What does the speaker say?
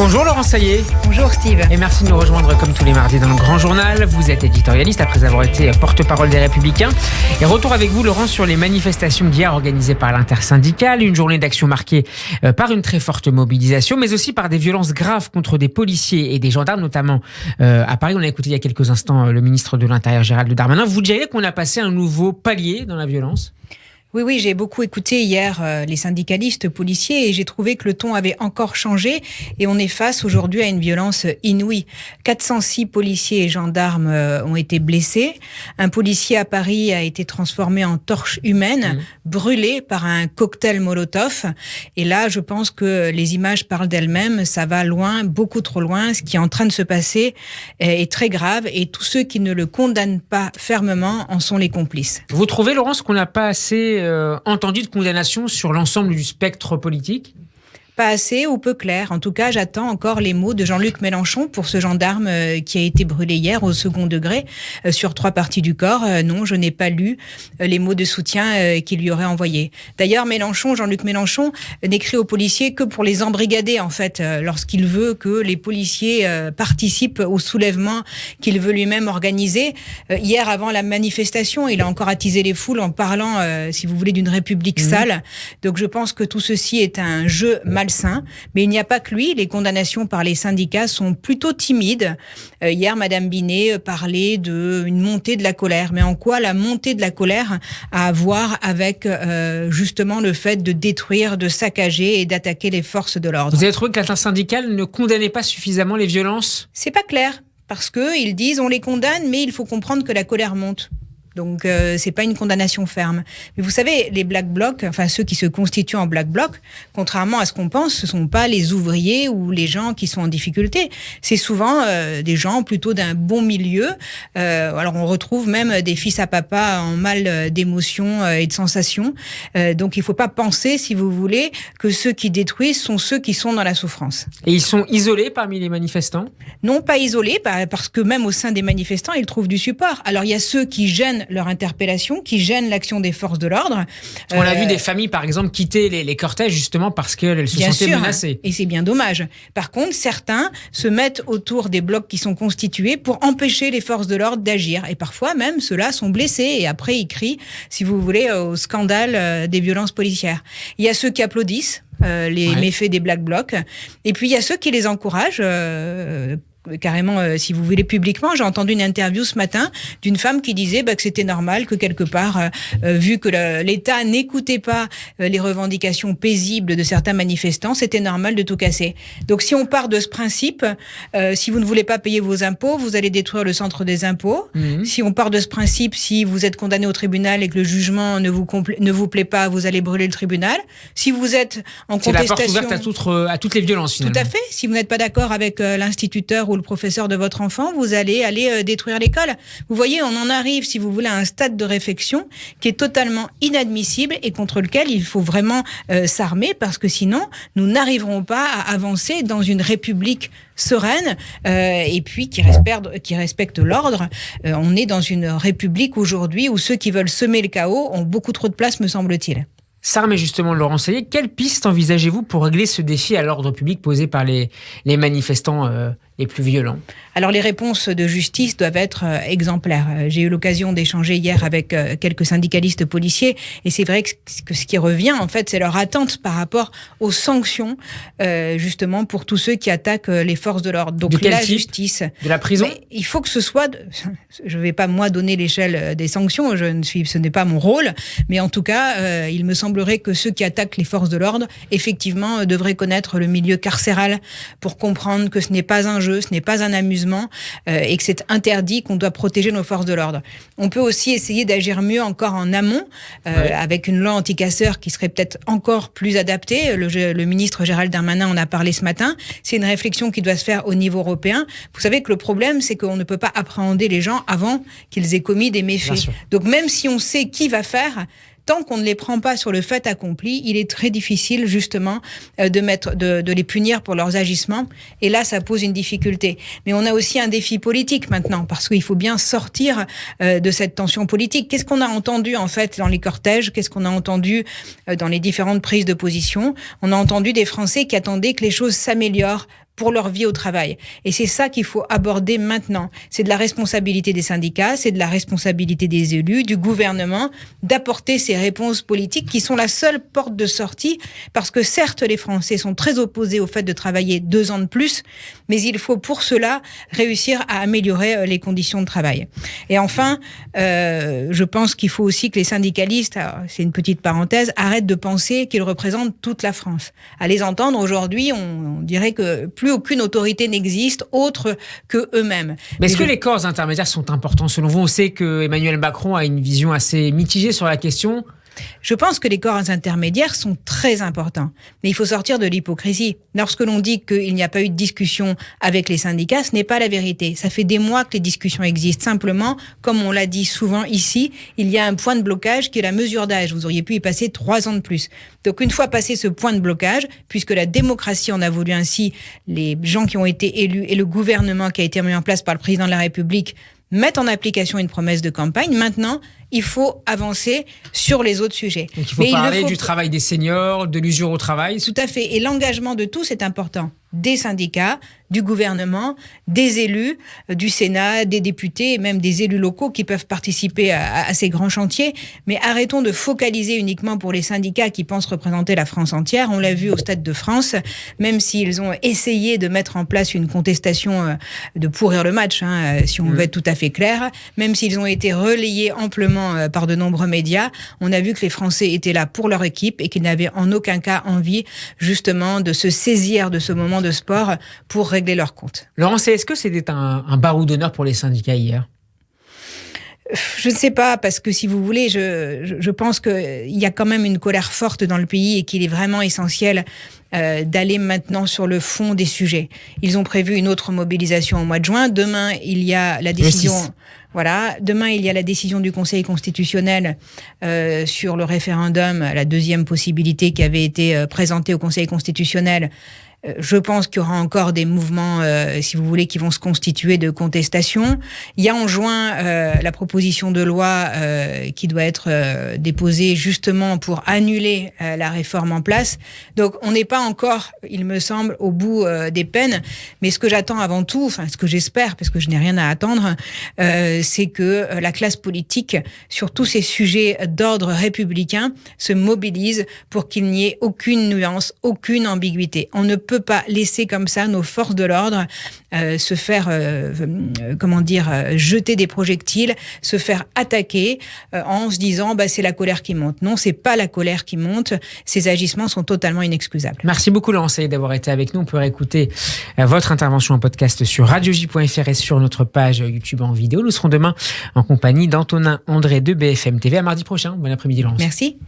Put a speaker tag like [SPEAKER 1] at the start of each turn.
[SPEAKER 1] Bonjour Laurent Saillet.
[SPEAKER 2] Bonjour Steve.
[SPEAKER 1] Et merci de nous rejoindre comme tous les mardis dans le Grand Journal. Vous êtes éditorialiste après avoir été porte-parole des Républicains. Et retour avec vous Laurent sur les manifestations d'hier organisées par l'intersyndicale. Une journée d'action marquée par une très forte mobilisation, mais aussi par des violences graves contre des policiers et des gendarmes, notamment à Paris. On a écouté il y a quelques instants le ministre de l'Intérieur Gérald Darmanin. Vous diriez qu'on a passé un nouveau palier dans la violence ?
[SPEAKER 2] Oui, j'ai beaucoup écouté hier les syndicalistes policiers et j'ai trouvé que le ton avait encore changé et on est face aujourd'hui à une violence inouïe. 406 policiers et gendarmes ont été blessés. Un policier à Paris a été transformé en torche humaine, brûlé par un cocktail Molotov. Et là, je pense que les images parlent d'elles-mêmes. Ça va loin, beaucoup trop loin. Ce qui est en train de se passer est très grave et tous ceux qui ne le condamnent pas fermement en sont les complices.
[SPEAKER 1] Vous trouvez, Laurence, qu'on n'a pas assez entendu de condamnation sur l'ensemble du spectre politique ?
[SPEAKER 2] Pas assez ou peu clair. En tout cas, j'attends encore les mots de Jean-Luc Mélenchon pour ce gendarme qui a été brûlé hier au second degré sur 3 parties du corps. Non, je n'ai pas lu les mots de soutien qu'il lui aurait envoyés. D'ailleurs, Jean-Luc Mélenchon n'écrit aux policiers que pour les embrigader, en fait, lorsqu'il veut que les policiers participent au soulèvement qu'il veut lui-même organiser. Hier, avant la manifestation, il a encore attisé les foules en parlant, si vous voulez, d'une république sale. Donc, je pense que tout ceci est un jeu malsain. Mais il n'y a pas que lui. Les condamnations par les syndicats sont plutôt timides. Hier, Madame Binet parlait d'une montée de la colère. Mais en quoi la montée de la colère a à voir avec justement le fait de détruire, de saccager et d'attaquer les forces de l'ordre ?
[SPEAKER 1] Vous avez trouvé que l'intersyndicale ne condamnait pas suffisamment les violences ?
[SPEAKER 2] C'est pas clair. Parce qu'ils disent on les condamne, mais il faut comprendre que la colère monte. Donc, c'est pas une condamnation ferme. Mais vous savez, les Black Blocs, enfin ceux qui se constituent en Black Bloc, contrairement à ce qu'on pense, ce sont pas les ouvriers ou les gens qui sont en difficulté. C'est souvent des gens plutôt d'un bon milieu. Alors, on retrouve même des fils à papa en mal d'émotions et de sensations. Donc, il faut pas penser, si vous voulez, que ceux qui détruisent sont ceux qui sont dans la souffrance.
[SPEAKER 1] Et ils sont isolés parmi les manifestants ?
[SPEAKER 2] Non, pas isolés, parce que même au sein des manifestants, ils trouvent du support. Alors, il y a ceux qui gênent leur interpellation, qui gênent l'action des forces de l'ordre.
[SPEAKER 1] On a vu des familles, par exemple, quitter les cortèges justement parce qu'elles se sentaient menacées.
[SPEAKER 2] Et c'est bien dommage. Par contre, certains se mettent autour des blocs qui sont constitués pour empêcher les forces de l'ordre d'agir. Et parfois même, ceux-là sont blessés et après ils crient, si vous voulez, au scandale des violences policières. Il y a ceux qui applaudissent les méfaits des Black Blocs. Et puis il y a ceux qui les encouragent carrément, si vous voulez, publiquement. J'ai entendu une interview ce matin d'une femme qui disait que c'était normal, que quelque part, vu que l'État n'écoutait pas les revendications paisibles de certains manifestants, c'était normal de tout casser. Donc si on part de ce principe, si vous ne voulez pas payer vos impôts, vous allez détruire le centre des impôts. Si on part de ce principe, si vous êtes condamné au tribunal et que le jugement ne vous plaît pas, vous allez brûler le tribunal. Si vous êtes en contestation...
[SPEAKER 1] C'est la porte ouverte à toutes les violences, finalement.
[SPEAKER 2] Tout à fait. Si vous n'êtes pas d'accord avec l'instituteur ou le professeur de votre enfant, vous allez aller détruire l'école. Vous voyez, on en arrive, si vous voulez, à un stade de réflexion qui est totalement inadmissible et contre lequel il faut vraiment s'armer parce que sinon, nous n'arriverons pas à avancer dans une république sereine et puis qui respecte l'ordre. On est dans une république aujourd'hui où ceux qui veulent semer le chaos ont beaucoup trop de place, me semble-t-il.
[SPEAKER 1] S'armer justement, Laurent Saillet, quelle piste envisagez-vous pour régler ce défi à l'ordre public posé par les manifestants les plus violents ?
[SPEAKER 2] Alors les réponses de justice doivent être exemplaires. J'ai eu l'occasion d'échanger hier avec quelques syndicalistes policiers et c'est vrai que ce qui revient en fait c'est leur attente par rapport aux sanctions justement pour tous ceux qui attaquent les forces de l'ordre. Donc
[SPEAKER 1] de quel
[SPEAKER 2] la
[SPEAKER 1] type ?
[SPEAKER 2] justice.
[SPEAKER 1] De la prison ?
[SPEAKER 2] Mais il faut que ce soit... Je ne vais pas moi donner l'échelle des sanctions, ce n'est pas mon rôle, mais en tout cas il me semblerait que ceux qui attaquent les forces de l'ordre effectivement devraient connaître le milieu carcéral pour comprendre que ce n'est pas un jeu, ce n'est pas un amusement et que c'est interdit, qu'on doit protéger nos forces de l'ordre. On peut aussi essayer d'agir mieux encore en amont avec une loi anti-casseurs qui serait peut-être encore plus adaptée. Le ministre Gérald Darmanin en a parlé ce matin. C'est une réflexion qui doit se faire au niveau européen. Vous savez que le problème, c'est qu'on ne peut pas appréhender les gens avant qu'ils aient commis des méfaits. Donc même si on sait qui va faire, tant qu'on ne les prend pas sur le fait accompli, il est très difficile justement de les punir pour leurs agissements. Et là, ça pose une difficulté. Mais on a aussi un défi politique maintenant, parce qu'il faut bien sortir de cette tension politique. Qu'est-ce qu'on a entendu en fait dans les cortèges ? Qu'est-ce qu'on a entendu dans les différentes prises de position ? On a entendu des Français qui attendaient que les choses s'améliorent pour leur vie au travail. Et c'est ça qu'il faut aborder maintenant. C'est de la responsabilité des syndicats, c'est de la responsabilité des élus, du gouvernement, d'apporter ces réponses politiques qui sont la seule porte de sortie, parce que certes, les Français sont très opposés au fait de travailler 2 ans de plus, mais il faut pour cela réussir à améliorer les conditions de travail. Et enfin, je pense qu'il faut aussi que les syndicalistes, c'est une petite parenthèse, arrêtent de penser qu'ils représentent toute la France. À les entendre aujourd'hui, on dirait que plus aucune autorité n'existe autre que eux-mêmes.
[SPEAKER 1] Mais est-ce que les corps intermédiaires sont importants selon vous? On sait que Emmanuel Macron a une vision assez mitigée sur la question.
[SPEAKER 2] Je pense que les corps intermédiaires sont très importants. Mais il faut sortir de l'hypocrisie. Lorsque l'on dit qu'il n'y a pas eu de discussion avec les syndicats, ce n'est pas la vérité. Ça fait des mois que les discussions existent. Simplement, comme on l'a dit souvent ici, il y a un point de blocage qui est la mesure d'âge. Vous auriez pu y passer 3 ans de plus. Donc une fois passé ce point de blocage, puisque la démocratie en a voulu ainsi, les gens qui ont été élus et le gouvernement qui a été mis en place par le président de la République mettent en application une promesse de campagne. Maintenant, il faut avancer sur les autres sujets.
[SPEAKER 1] Donc il faut parler du travail des seniors, de l'usure au travail.
[SPEAKER 2] Tout à fait. Et l'engagement de tous est important. Des syndicats, du gouvernement, des élus, du Sénat, des députés et même des élus locaux qui peuvent participer à ces grands chantiers. Mais arrêtons de focaliser uniquement pour les syndicats qui pensent représenter la France entière. On l'a vu au Stade de France, même s'ils ont essayé de mettre en place une contestation de pourrir le match, si on veut être tout à fait clair, même s'ils ont été relayés amplement par de nombreux médias, on a vu que les Français étaient là pour leur équipe et qu'ils n'avaient en aucun cas envie justement de se saisir de ce moment de sport pour régler leurs comptes.
[SPEAKER 1] Laurence, est-ce que c'était un barreau d'honneur pour les syndicats hier ?
[SPEAKER 2] Je ne sais pas, parce que si vous voulez, je pense qu'il y a quand même une colère forte dans le pays et qu'il est vraiment essentiel d'aller maintenant sur le fond des sujets. Ils ont prévu une autre mobilisation au mois de juin. Demain, il y a la décision... Voilà. Demain, il y a la décision du Conseil constitutionnel sur le référendum, la deuxième possibilité qui avait été présentée au Conseil constitutionnel. Je pense qu'il y aura encore des mouvements, si vous voulez, qui vont se constituer de contestation. Il y a en juin la proposition de loi qui doit être déposée justement pour annuler la réforme en place. Donc, on n'est pas encore, il me semble, au bout des peines. Mais ce que j'attends avant tout, enfin ce que j'espère, parce que je n'ai rien à attendre, c'est que la classe politique, sur tous ces sujets d'ordre républicain, se mobilise pour qu'il n'y ait aucune nuance, aucune ambiguïté. On ne peut pas laisser comme ça nos forces de l'ordre se faire, jeter des projectiles, se faire attaquer en se disant c'est la colère qui monte. Non, c'est pas la colère qui monte. Ces agissements sont totalement inexcusables.
[SPEAKER 1] Merci beaucoup Laurence d'avoir été avec nous. On peut réécouter votre intervention en podcast sur radioj.fr et sur notre page YouTube en vidéo. Nous serons demain en compagnie d'Antonin André de BFM TV. À mardi prochain. Bon après-midi Laurence.
[SPEAKER 2] Merci.